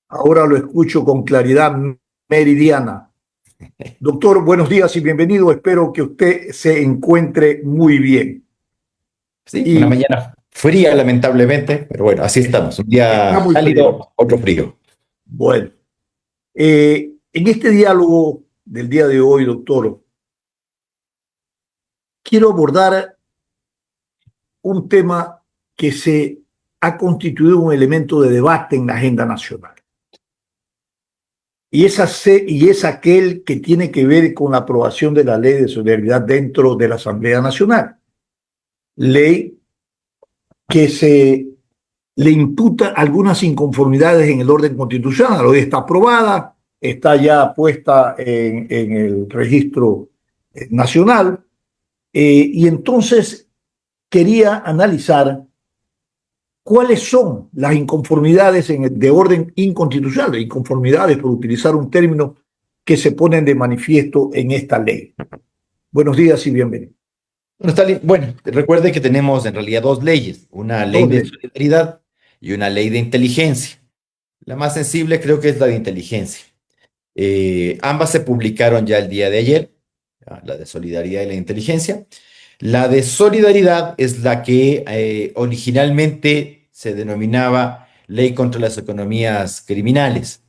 Ahora lo escucho con claridad meridiana. Doctor, buenos días y bienvenido. Espero que usted se encuentre muy bien. Sí, una Y mañana fría, lamentablemente, pero bueno, así estamos. Un está día muy frío. cálido, otro frío. Bueno, en este diálogo del día de hoy, doctor, quiero abordar un tema que se ha constituido un elemento de debate en la agenda nacional. Y es aquel que tiene que ver con la aprobación de la ley de solidaridad dentro de la Asamblea Nacional. Ley que se le imputa algunas inconformidades en el orden constitucional. Hoy está aprobada, está ya puesta en el registro nacional, y entonces quería analizar cuáles son las inconformidades de orden inconstitucional, inconformidades, por utilizar un término, que se ponen de manifiesto en esta ley. Buenos días y bienvenido. Bueno, bueno, recuerde que tenemos en realidad dos leyes, una ley Dos de leyes. solidaridad y una ley de inteligencia. La más sensible creo que es la de inteligencia. Ambas se publicaron ya el día de ayer, ¿ya? La de solidaridad y la de inteligencia. La de solidaridad es la que originalmente se denominaba Ley contra las Economías Criminales.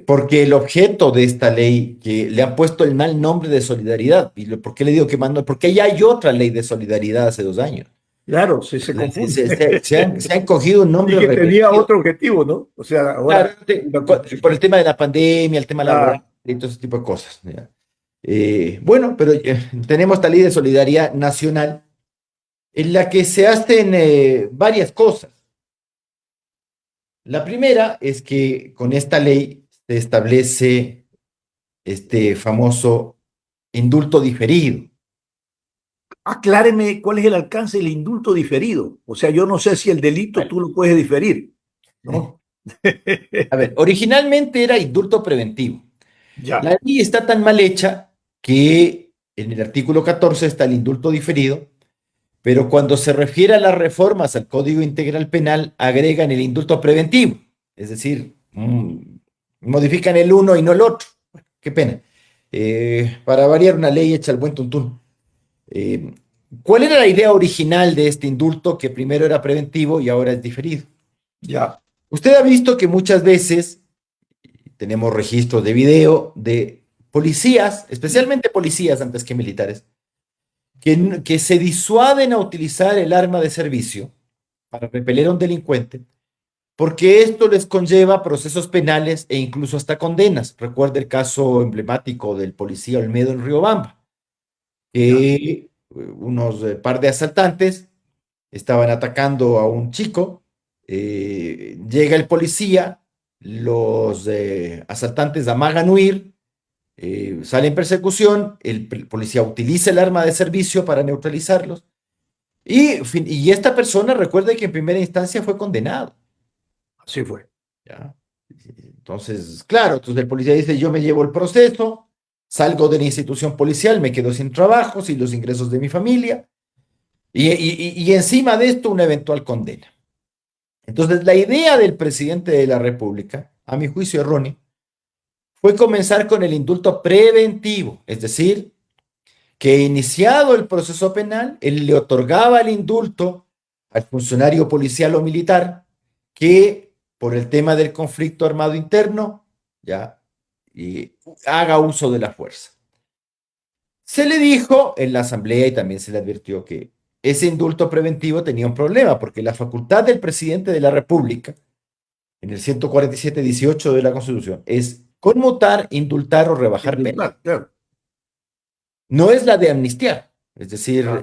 Porque el objeto de esta ley, que le han puesto el mal nombre de solidaridad, ¿por qué le digo que mal? Porque ya hay otra ley de solidaridad hace 2 años. Claro, se confunde. Se han cogido un Y nombre que tenía repetido. otro objetivo, ¿no? O sea, Claro, ahora... por el tema de la pandemia, el tema Ah, laboral y todo ese tipo de cosas. ¿Ya? Bueno, pero tenemos esta ley de solidaridad nacional en la que se hacen varias cosas. La primera es que con esta ley se establece este famoso indulto diferido. acláreme cuál es el alcance del indulto diferido. O sea, yo no sé si el delito Bueno, tú lo puedes diferir, ¿no? a ver, originalmente era indulto preventivo. Ya, La ley está tan mal hecha que en el artículo 14 está el indulto diferido, pero cuando se refiere a las reformas al Código Integral Penal, agregan el indulto preventivo. Es decir, modifican el uno y no el otro. Bueno, qué pena. Para variar, una ley hecha al buen tuntún. Eh, ¿Cuál era la idea original de este indulto que primero era preventivo y ahora es diferido? ya. Usted ha visto que muchas veces tenemos registros de video de policías, especialmente policías antes que militares, que se disuaden a utilizar el arma de servicio para repeler a un delincuente, porque esto les conlleva procesos penales e incluso hasta condenas. Recuerda el caso emblemático del policía Olmedo en Riobamba, Ya. que unos par de asaltantes estaban atacando a un chico, llega el policía, los asaltantes amagan huir, sale en persecución, el policía utiliza el arma de servicio para neutralizarlos y esta persona recuerda que en primera instancia fue condenado. Así fue. ¿Ya? Entonces, claro, entonces el policía dice, yo me llevo el proceso, salgo de la institución policial, me quedo sin trabajo, sin los ingresos de mi familia, y encima de esto una eventual condena. Entonces, la idea del presidente de la República, a mi juicio erróneo, fue comenzar con el indulto preventivo, es decir, que iniciado el proceso penal, él le otorgaba el indulto al funcionario policial o militar que por el tema del conflicto armado interno, ya, y haga uso de la fuerza. Se le dijo en la asamblea y también se le advirtió que ese indulto preventivo tenía un problema porque la facultad del presidente de la República en el 147.18 de la Constitución es conmutar, indultar o rebajar pena. Indultar, claro. No es la de amnistiar. Es decir, Ah,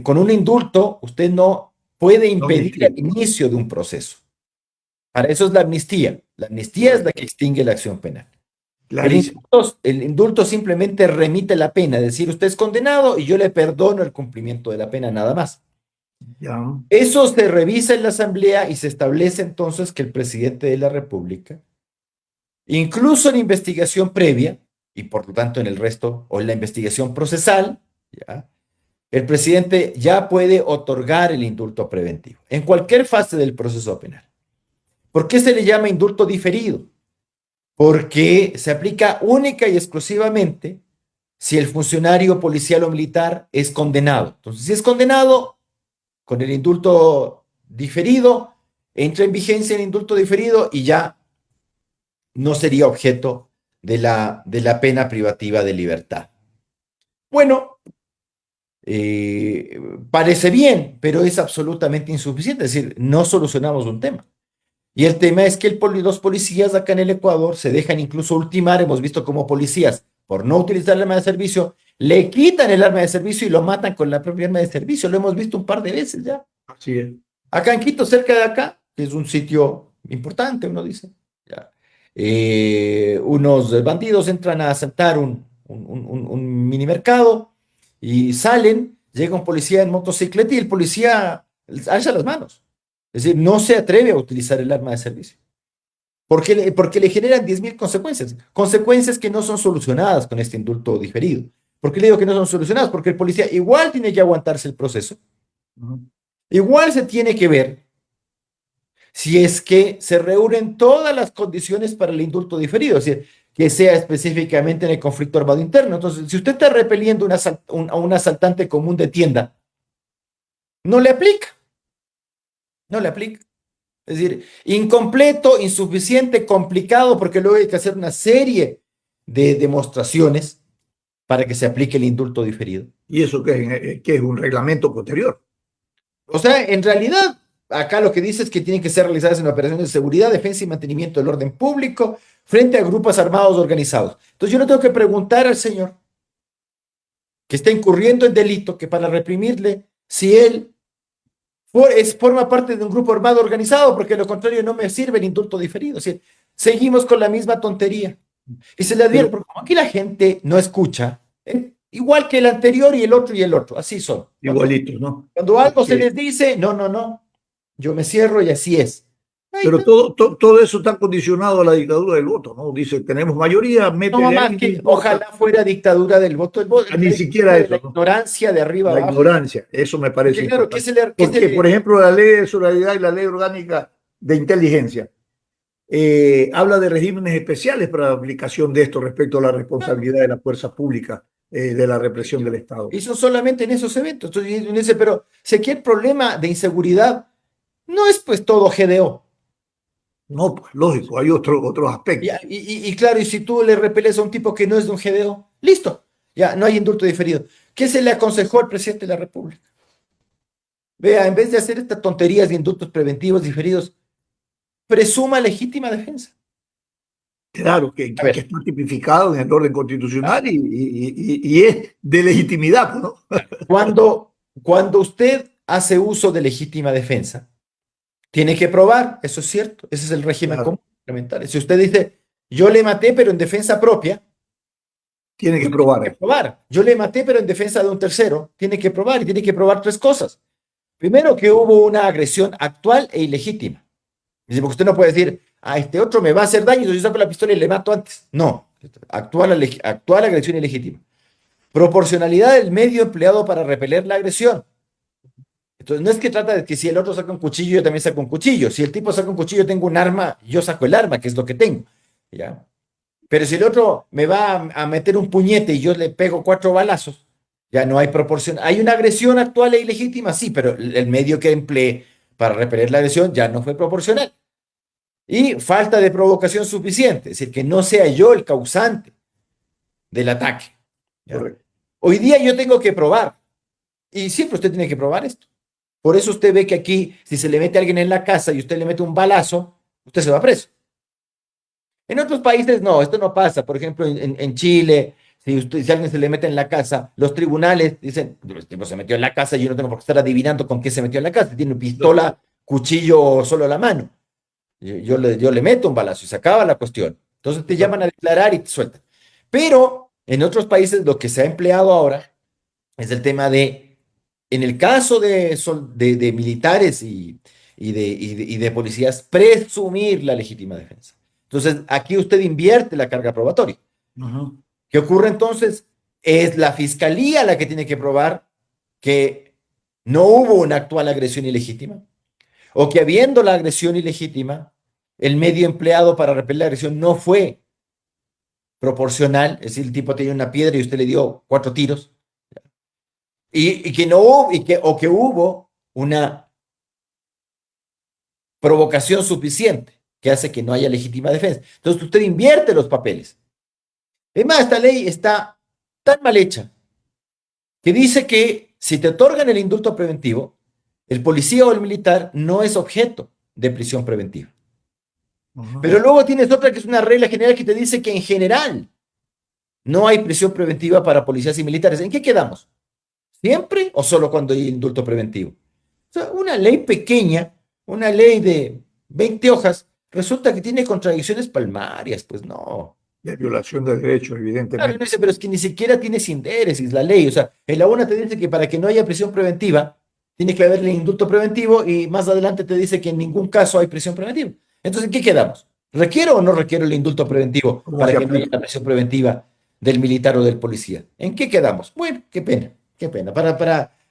con un indulto usted no puede no impedir amnistía. el inicio de un proceso. Para eso es la amnistía. La amnistía es la Correcto. que extingue la acción penal. Clarísimo. El indulto simplemente remite la pena, es decir, usted es condenado y yo le perdono el cumplimiento de la pena, nada más. Ya. Eso se revisa en la Asamblea y se establece entonces que el presidente de la República, incluso en investigación previa, y por lo tanto en el resto, o en la investigación procesal, ¿ya? El presidente ya puede otorgar el indulto preventivo en cualquier fase del proceso penal. ¿Por qué se le llama indulto diferido? Porque se aplica única y exclusivamente si el funcionario policial o militar es condenado. Entonces, si es condenado, con el indulto diferido, entra en vigencia el indulto diferido y ya no sería objeto de la pena privativa de libertad. Bueno, parece bien, pero es absolutamente insuficiente. Es decir, no solucionamos un tema. Y el tema es que los policías acá en el Ecuador se dejan incluso ultimar. Hemos visto como policías, por no utilizar el arma de servicio, le quitan el arma de servicio y lo matan con la propia arma de servicio. Lo hemos visto un par de veces ya. Así es. Acá en Quito, cerca de acá, que es un sitio importante, uno dice, ya, unos bandidos entran a asaltar un mini mercado y salen, llega un policía en motocicleta y el policía alza las manos. Es decir, no se atreve a utilizar el arma de servicio. Porque le generan 10.000 consecuencias. Consecuencias que no son solucionadas con este indulto diferido. ¿Por qué le digo que no son solucionadas? Porque el policía igual tiene que aguantarse el proceso. Igual se tiene que ver si es que se reúnen todas las condiciones para el indulto diferido, es decir, que sea específicamente en el conflicto armado interno. Entonces, si usted está repeliendo a un asaltante común de tienda, no le aplica, no le aplica. Es decir, incompleto, insuficiente, complicado, porque luego hay que hacer una serie de demostraciones para que se aplique el indulto diferido. ¿Y eso qué es un reglamento posterior? O sea, en realidad, acá lo que dice es que tienen que ser realizadas en operaciones de seguridad, defensa y mantenimiento del orden público frente a grupos armados organizados. Entonces yo le tengo que preguntar al señor que está incurriendo en delito, que para reprimirle, si él forma parte de un grupo armado organizado, porque de lo contrario no me sirve el indulto diferido. O sea, seguimos con la misma tontería. Y se le advierte, porque como aquí la gente no escucha, igual que el anterior y el otro, así son. Igualitos, ¿no? Cuando algo se les dice, no, no, no, yo me cierro y así es. Ahí Pero está. todo eso está condicionado a la dictadura del voto, ¿no? Dice, tenemos mayoría, No métele más ahí, no que importa. ojalá fuera dictadura del voto, Ni siquiera de la eso, ¿no? ignorancia de arriba La abajo. ignorancia, eso me parece Porque claro, importante. qué se Porque, por le, ejemplo, la ley de solidaridad y la ley orgánica de inteligencia habla de regímenes especiales para la aplicación de esto respecto a la responsabilidad de las fuerzas públicas de la represión del Estado. y son solamente en esos eventos. Entonces, uno dice, pero si aquí el problema de inseguridad no es pues todo GDO. No, pues lógico, hay otros aspectos. Y claro, y si tú le repeles a un tipo que no es de un GDO, listo, ya no hay indulto diferido. ¿Qué se le aconsejó al presidente de la República? Vea, en vez de hacer estas tonterías de indultos preventivos diferidos, presuma legítima defensa. Claro, que, A que ver, está tipificado en el orden constitucional y es de legitimidad, ¿no? cuando usted hace uso de legítima defensa, tiene que probar, eso es cierto, ese es el régimen Claro, común complementario. Si usted dice, yo le maté, pero en defensa propia, tiene que tiene que probar. probar. Yo le maté, pero en defensa de un tercero, tiene que probar y tiene que probar tres cosas. Primero, que hubo una agresión actual e ilegítima. Dice, porque usted no puede decir, a este otro me va a hacer daño, entonces yo saco la pistola y le mato antes. No, actual agresión ilegítima. Proporcionalidad del medio empleado para repeler la agresión. Entonces, no es que trata de que si el otro saca un cuchillo, yo también saco un cuchillo. Si el tipo saca un cuchillo, tengo un arma, yo saco el arma, que es lo que tengo. ¿Ya? Pero si el otro me va a meter un puñete y yo le pego 4 balazos, ya no hay proporción. Hay una agresión actual e ilegítima, sí, pero el medio que empleé para repeler la agresión ya no fue proporcional. Y falta de provocación suficiente, es decir, que no sea yo el causante del ataque. ¿Ya? Correcto. Hoy día yo tengo que probar, y siempre usted tiene que probar esto. Por eso usted ve que aquí, si se le mete a alguien en la casa y usted le mete un balazo, usted se va preso. En otros países no, esto no pasa. Por ejemplo, en Chile, si alguien se le mete en la casa, los tribunales dicen, el tipo se metió en la casa, yo no tengo por qué estar adivinando con qué se metió en la casa. Tiene pistola, cuchillo o solo la mano. Yo le meto un balazo y se acaba la cuestión. Entonces te llaman a declarar y te sueltan. Pero en otros países lo que se ha empleado ahora es el tema de, en el caso de militares y de policías, presumir la legítima defensa. Entonces, aquí usted invierte la carga probatoria. Ujú. ¿Qué ocurre entonces? Es la fiscalía la que tiene que probar que no hubo una actual agresión ilegítima o que habiendo la agresión ilegítima, el medio empleado para repeler la agresión no fue proporcional, es decir, el tipo tenía una piedra y usted le dio 4 tiros, y que no hubo, o que hubo una provocación suficiente que hace que no haya legítima defensa. Entonces usted invierte los papeles. Además, esta ley está tan mal hecha que dice que si te otorgan el indulto preventivo, el policía o el militar no es objeto de prisión preventiva. Ajá. Pero luego tienes otra que es una regla general que te dice que en general no hay prisión preventiva para policías y militares. ¿En qué quedamos? ¿Siempre o solo cuando hay indulto preventivo? O sea, una ley pequeña, una ley de 20 hojas, resulta que tiene contradicciones palmarias. Pues no. De violación de derechos, Claro, y uno evidentemente. dice, pero es que ni siquiera tiene sindéresis la ley. O sea, en la una te dice que para que no haya prisión preventiva, tiene que haberle indulto preventivo y más adelante te dice que en ningún caso hay prisión preventiva. Entonces, ¿en qué quedamos? ¿Requiero o no requiero el indulto preventivo ¿Cómo para se que no haya aplica? la prisión preventiva del militar o del policía? ¿En qué quedamos? Bueno, qué pena.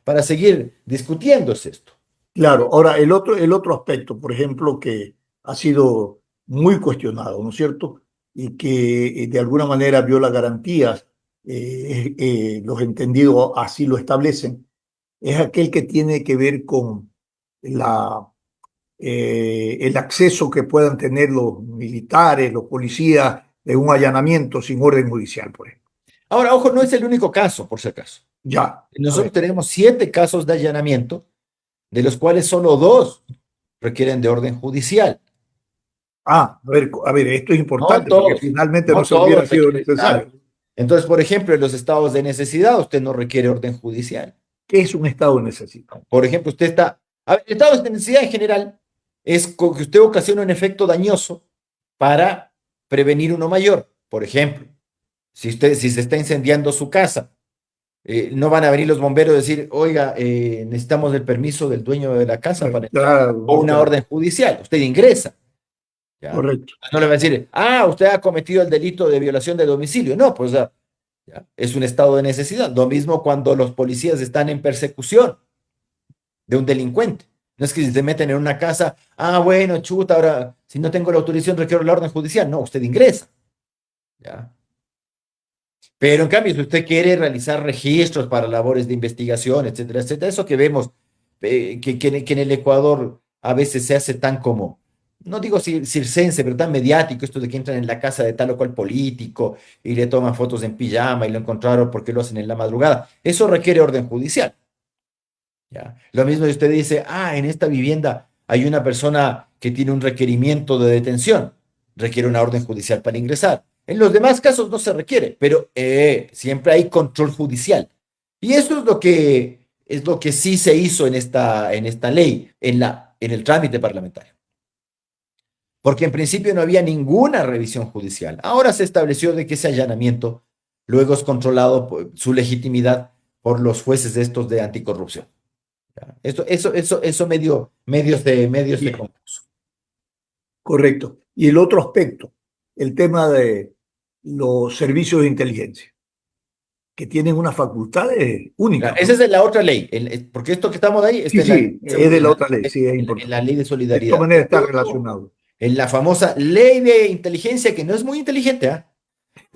Para seguir discutiéndose esto. Claro, ahora el otro aspecto, por ejemplo, que ha sido muy cuestionado, ¿no es cierto? Y que de alguna manera viola garantías, los entendidos así lo establecen, es aquel que tiene que ver con el acceso que puedan tener los militares, los policías, de un allanamiento sin orden judicial, por ejemplo. Ahora, ojo, no es el único caso, por si acaso. Ya, a Nosotros ver. tenemos 7 casos de allanamiento, de los cuales solo 2 requieren de orden judicial. A ver, esto es No importante porque todos, finalmente no no se hubiera todos sido requieren. Claro. necesario. Entonces, por ejemplo, en los estados de necesidad, usted no requiere orden judicial. ¿Qué es un Estado de necesidad? Por ejemplo, usted está. A ver, el estado de necesidad en general es que usted ocasiona un efecto dañoso para prevenir uno mayor. Por ejemplo, si se está incendiando su casa, no van a venir los bomberos a decir, oiga, necesitamos el permiso del dueño de la casa para entrar Claro, o no, una claro, orden judicial. Usted ingresa. ¿Ya? correcto. No le va a decir, usted ha cometido el delito de violación de domicilio. No, pues ¿ya? Es un estado de necesidad. Lo mismo cuando los policías están en persecución de un delincuente. No es que si se meten en una casa, bueno, chuta, ahora si no tengo la autorización requiero la orden judicial. No, usted ingresa. ¿Ya? Pero en cambio, si usted quiere realizar registros para labores de investigación, etcétera, etcétera, eso que vemos que en el Ecuador a veces se hace tan como, no digo circense, pero tan mediático, esto de que entran en la casa de tal o cual político y le toman fotos en pijama y lo encontraron porque lo hacen en la madrugada. Eso requiere orden judicial. ¿Ya? Lo mismo si usted dice, en esta vivienda hay una persona que tiene un requerimiento de detención, requiere una orden judicial para ingresar. En los demás casos no se requiere, pero siempre hay control judicial. Y eso es lo que sí se hizo en esta ley, en el trámite parlamentario. Porque en principio no había ninguna revisión judicial. Ahora se estableció de que ese allanamiento luego es controlado su legitimidad por los jueces de estos de anticorrupción. ¿Ya? Eso medio se Bien, compuso. correcto. Y el otro aspecto, el tema de los servicios de inteligencia, que tienen unas facultades únicas, Esa ¿no? es la otra ley, porque esto que estamos ahí Sí, está en la, sí, es de la otra ley, sí, es en la importante. ley de De todas solidaridad. maneras está Pero no, relacionado. en la famosa ley de inteligencia, que no es muy inteligente, ¿ah?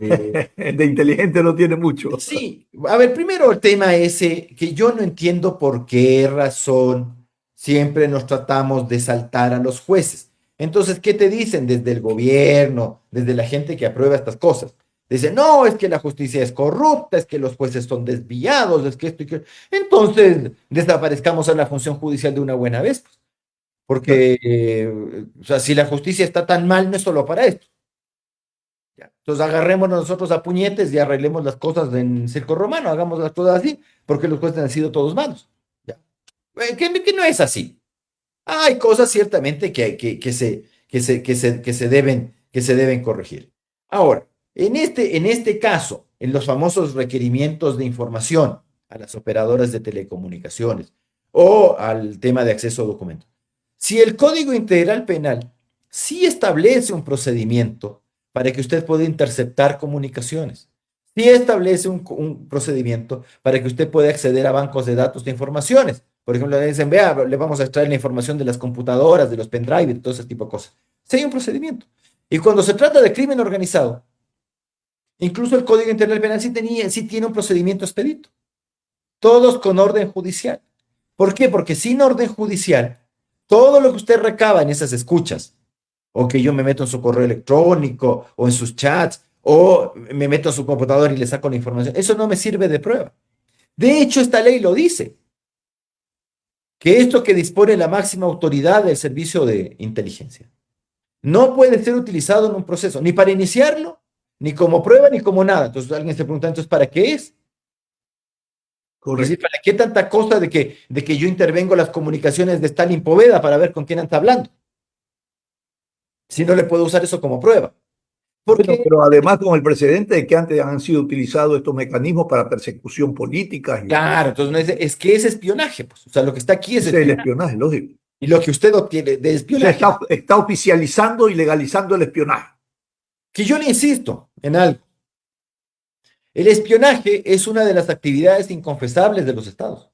Eh, De inteligente no tiene mucho. sí, a ver, primero el tema ese, que yo no entiendo por qué razón siempre nos tratamos de saltar a los jueces. Entonces, ¿qué te dicen desde el gobierno, desde la gente que aprueba estas cosas? Dicen, no, es que la justicia es corrupta, es que los jueces son desviados, es que esto y que... Entonces, desaparezcamos a la función judicial de una buena vez, pues, Claro. porque, o sea, si la justicia está tan mal, no es solo para esto. ¿Ya? Entonces agarrémonos nosotros a puñetes y arreglemos las cosas en circo romano, hagamos las cosas así, porque los jueces han sido todos malos. ¿Ya? Que no es así. Hay cosas ciertamente que se deben corregir. Ahora, en este caso, en los famosos requerimientos de información a las operadoras de telecomunicaciones o al tema de acceso a documentos, si el Código Integral Penal sí establece un procedimiento para que usted pueda interceptar comunicaciones, sí establece un procedimiento para que usted pueda acceder a bancos de datos de informaciones. Por ejemplo, le dicen, vea, le vamos a extraer la información de las computadoras, de los pendrive, y todo ese tipo de cosas. Sí hay un procedimiento. Y cuando se trata de crimen organizado, incluso el Código Integral Penal sí tiene un procedimiento expedito. Todos con orden judicial. ¿Por qué? Porque sin orden judicial, todo lo que usted recaba en esas escuchas, o que yo me meto en su correo electrónico, o en sus chats, o me meto a su computador y le saco la información, eso no me sirve de prueba. De hecho, esta ley lo dice, que esto que dispone la máxima autoridad del servicio de inteligencia no puede ser utilizado en un proceso, ni para iniciarlo, ni como prueba, ni como nada. Entonces alguien se pregunta, entonces, ¿para qué es? Es decir, Correcto. ¿para qué tanta cosa de que yo intervengo en las comunicaciones de Stalin Poveda para ver con quién está hablando? Si no le puedo usar eso como prueba. Bueno, Porque, pero además con el precedente de que antes han sido utilizados estos mecanismos para persecución política, y claro, entonces no es que es espionaje, pues. O sea, lo que está aquí es ese es el espionaje. espionaje, lógico. Y lo que usted obtiene de O sea, espionaje, está oficializando y legalizando el espionaje. que yo le insisto en algo. El espionaje es una de las actividades inconfesables de los estados.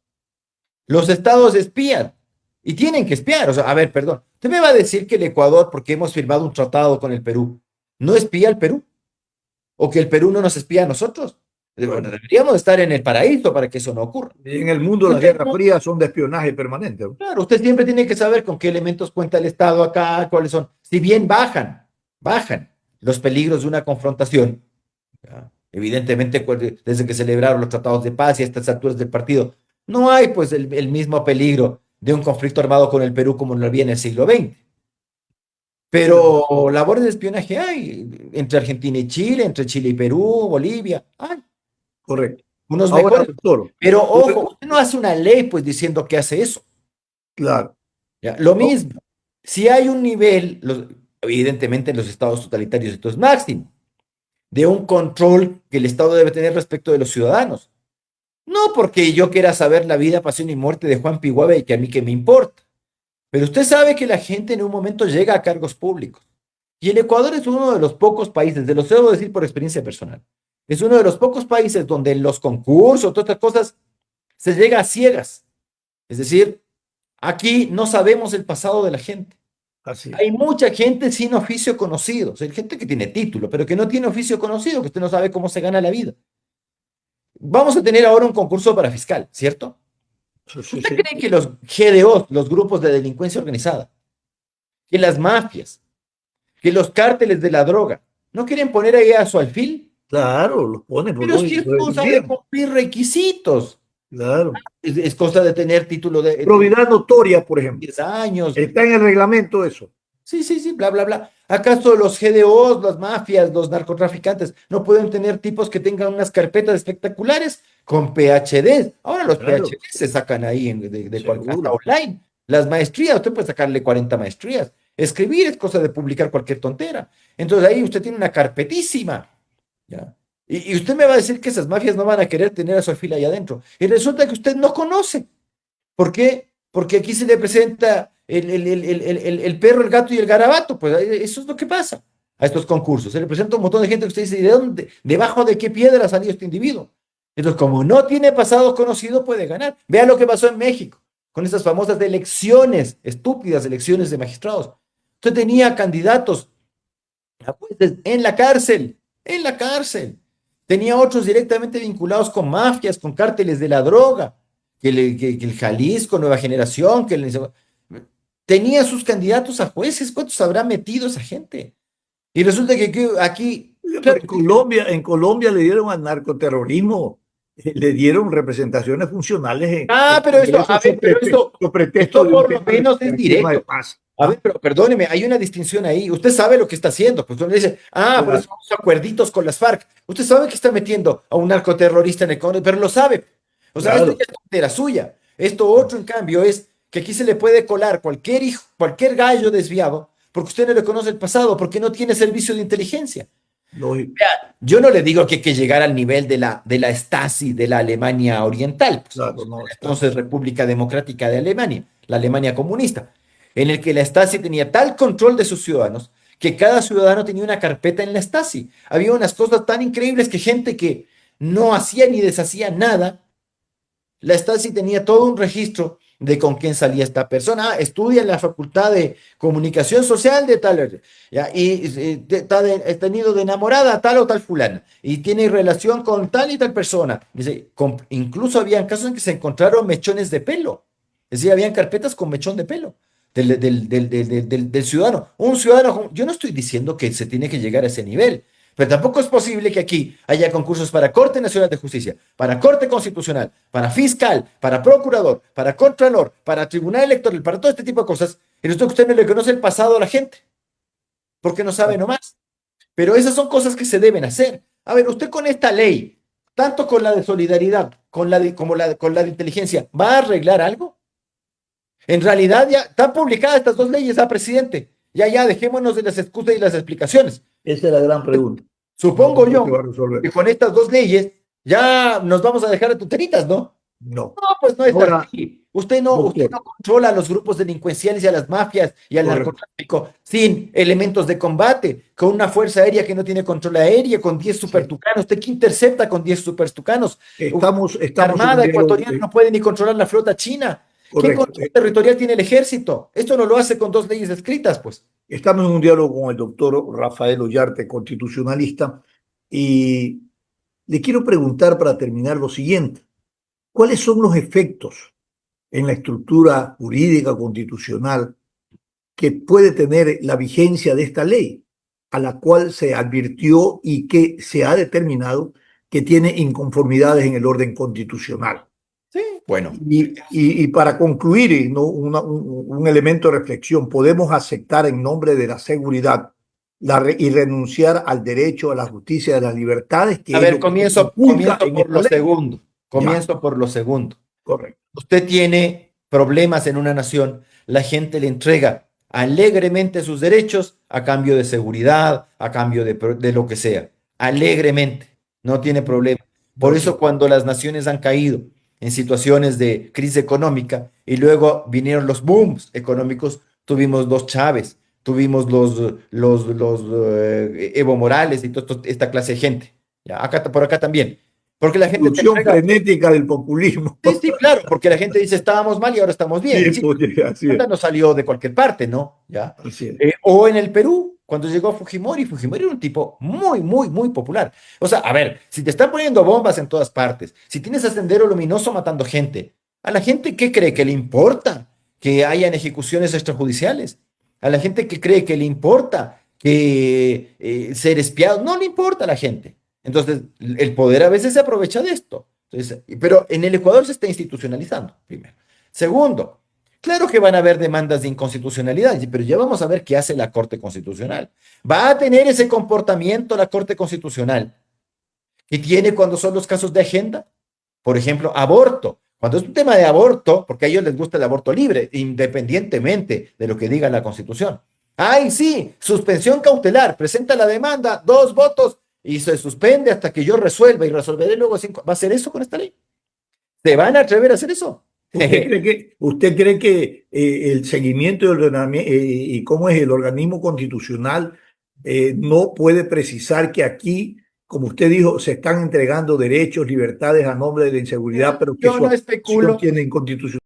Los estados espían y tienen que espiar. O sea, a ver, perdón. Usted me va a decir que el Ecuador, porque hemos firmado un tratado con el Perú, no espía al Perú o que el Perú no nos espía a nosotros. Bueno, Bueno, deberíamos estar en el paraíso para que eso no ocurra. y en el mundo las Usted guerras no- frías son de espionaje permanente, ¿no? Claro, usted siempre tiene que saber con qué elementos cuenta el Estado acá, cuáles son. Si bien bajan los peligros de una confrontación, ¿ya? Evidentemente, desde que celebraron los tratados de paz y a estas alturas del partido, no hay pues el mismo peligro de un conflicto armado con el Perú como lo había en el siglo XX. Pero labores de espionaje hay entre Argentina y Chile, entre Chile y Perú, Bolivia, hay Correcto. unos Ahora, mejores. doctor, Pero usted- ojo, usted no hace una ley pues diciendo que hace eso. claro. ¿Ya? Lo Oh, mismo, si hay un nivel, evidentemente en los estados totalitarios esto es máximo, de un control que el Estado debe tener respecto de los ciudadanos. No porque yo quiera saber la vida, pasión y muerte de Juan Piguave y que a mí que me importa. Pero usted sabe que la gente en un momento llega a cargos públicos. Y el Ecuador es uno de los pocos países, de los debo decir por experiencia personal, es uno de los pocos países donde en los concursos, todas estas cosas, se llega a ciegas. Es decir, aquí no sabemos el pasado de la gente. así es. Hay mucha gente sin oficio conocido, o sea, hay gente que tiene título, pero que no tiene oficio conocido, que usted no sabe cómo se gana la vida. Vamos a tener ahora un concurso para fiscal, ¿cierto? Sí, sí, ¿Usted sí. cree que los GDOs, los grupos de delincuencia organizada, que las mafias, que los cárteles de la droga, no quieren poner ahí a su alfil? Claro, los pone por Pero si lógico, es lo cosa de tendrían. cumplir requisitos, Claro. es cosa de tener título de Probidad notoria, por ejemplo. 10 años. Está en el reglamento eso. Sí, sí, sí, bla, bla, bla. ¿Acaso los GDOs, las mafias, los narcotraficantes no pueden tener tipos que tengan unas carpetas espectaculares con PhD? Ahora los Claro, PhD se sacan ahí hasta seguro. online. Las maestrías, usted puede sacarle 40 maestrías. Escribir es cosa de publicar cualquier tontera. Entonces ahí usted tiene una carpetísima. ¿Ya? Y usted me va a decir que esas mafias no van a querer tener a su fila ahí adentro. Y resulta que usted no conoce. ¿Por qué? Porque aquí se le presenta el perro, el gato y el garabato. Pues eso es lo que pasa a estos concursos. Se le presenta un montón de gente que usted dice, ¿de dónde? ¿Debajo de qué piedra salió este individuo? Entonces, como no tiene pasado conocido, puede ganar. Vea lo que pasó en México con esas famosas elecciones, estúpidas elecciones de magistrados. Usted tenía candidatos a jueces en la cárcel. Tenía otros directamente vinculados con mafias, con cárteles de la droga, que el Jalisco, Nueva Generación, tenía sus candidatos a jueces. ¿Cuántos habrá metido esa gente? Y resulta que aquí, Pero claro, En Colombia le dieron al narcoterrorismo, le dieron representaciones funcionales en pero eso, a Congreso ver, pero eso, sobre pretexto esto de un por lo tema menos es de firma de directo. paz. A ver, ¿Ah? pero perdóneme, hay una distinción ahí. Usted sabe lo que está haciendo. Pues uno dice, por Claro, eso vamos a acuerditos con las FARC. Usted sabe que está metiendo a un narcoterrorista en el Congo, pero lo sabe. O sea, esto claro, ya es tontera suya. Esto otro, en cambio, es que aquí se le puede colar cualquier hijo, cualquier gallo desviado, porque usted no le conoce el pasado, porque no tiene servicio de inteligencia. lógico, Yo no le digo que hay que llegar al nivel de la Stasi de la Alemania Oriental, pues, claro, no está. entonces República Democrática de Alemania, la Alemania comunista, en el que la Stasi tenía tal control de sus ciudadanos que cada ciudadano tenía una carpeta en la Stasi. Había unas cosas tan increíbles que gente que no hacía ni deshacía nada, la Stasi tenía todo un registro de con quién salía esta persona. Estudia en la Facultad de Comunicación Social de tal, ya, he tenido de enamorada a tal o tal fulana, y tiene relación con tal y tal persona. Dice, incluso habían casos en que se encontraron mechones de pelo. Es decir, habían carpetas con mechón de pelo del ciudadano. Un ciudadano, yo no estoy diciendo que se tiene que llegar a ese nivel, pero tampoco es posible que aquí haya concursos para Corte Nacional de Justicia, para Corte Constitucional, para Fiscal, para Procurador, para Contralor, para Tribunal Electoral, para todo este tipo de cosas, y resulta que usted no le conoce el pasado a la gente, porque no sabe nomás. Pero esas son cosas que se deben hacer. A ver, usted con esta ley, tanto con la de solidaridad con la de inteligencia, ¿va a arreglar algo? En realidad ya están publicadas estas dos leyes, presidente. Ya, dejémonos de las excusas y las explicaciones. Esa es la gran pregunta. Supongo No se va a yo resolver. que con estas dos leyes ya nos vamos a dejar de tonteritas, ¿no? No. No, pues no es Ahora, así. Usted doctor, no controla a los grupos delincuenciales y a las mafias y al correcto. narcotráfico sin elementos de combate, con una fuerza aérea que no tiene control aéreo, con 10 Sí. supertucanos. ¿Usted qué intercepta con 10 supertucanos? La Estamos en un Armada diálogo, ecuatoriana no puede ni controlar la flota china. ¿Qué correcto. control territorial tiene el ejército? Esto no lo hace con dos leyes escritas, pues. Estamos en un diálogo con el doctor Rafael Ollarte, constitucionalista, y le quiero preguntar para terminar lo siguiente. ¿Cuáles son los efectos en la estructura jurídica constitucional que puede tener la vigencia de esta ley, a la cual se advirtió y que se ha determinado que tiene inconformidades en el orden constitucional? Sí, bueno. Y para concluir, ¿no? Un elemento de reflexión, podemos aceptar en nombre de la seguridad y renunciar al derecho a la justicia y a las libertades, A que es ver, lo que se comienzo, inculca comienzo en por esta lo ley. segundo. Ya, Comienzo por lo segundo. correcto. Usted tiene problemas en una nación, la gente le entrega alegremente sus derechos a cambio de seguridad, a cambio de lo que sea. Alegremente, no tiene problema. Por No, eso sí, cuando las naciones han caído en situaciones de crisis económica y luego vinieron los booms económicos, tuvimos los Chávez, tuvimos los Evo Morales y toda esta clase de gente. Ya, por acá también. Porque la gente te producción entrega. frenética del populismo. Sí, sí, claro, porque la gente dice estábamos mal y ahora estamos bien. Sí, Y sí, pues, así es. plata no salió de cualquier parte, ¿no? ¿Ya? Así es. O en el Perú, cuando llegó Fujimori, Fujimori era un tipo muy, muy, muy popular. O sea, a ver, si te están poniendo bombas en todas partes, si tienes a Sendero Luminoso matando gente, ¿a la gente qué cree que le importa que hayan ejecuciones extrajudiciales? A la gente que cree que le importa que ser espiado, no le importa a la gente. Entonces, el poder a veces se aprovecha de esto. Entonces, pero en el Ecuador se está institucionalizando, primero. Segundo, claro que van a haber demandas de inconstitucionalidad, pero ya vamos a ver qué hace la Corte Constitucional. Va a tener ese comportamiento la Corte Constitucional que tiene cuando son los casos de agenda. Por ejemplo, aborto. Cuando es un tema de aborto, porque a ellos les gusta el aborto libre, independientemente de lo que diga la Constitución. Ay, sí, suspensión cautelar, presenta la demanda, 2 votos y se suspende hasta que yo resuelva y resolveré luego 5. ¿Va a hacer eso con esta ley? ¿Se van a atrever a hacer eso? ¿Usted cree que el seguimiento y cómo es el organismo constitucional no puede precisar que aquí, como usted dijo, se están entregando derechos, libertades a nombre de la inseguridad, pero que Yo su no aplicación especulo. tiene inconstitucionalidad?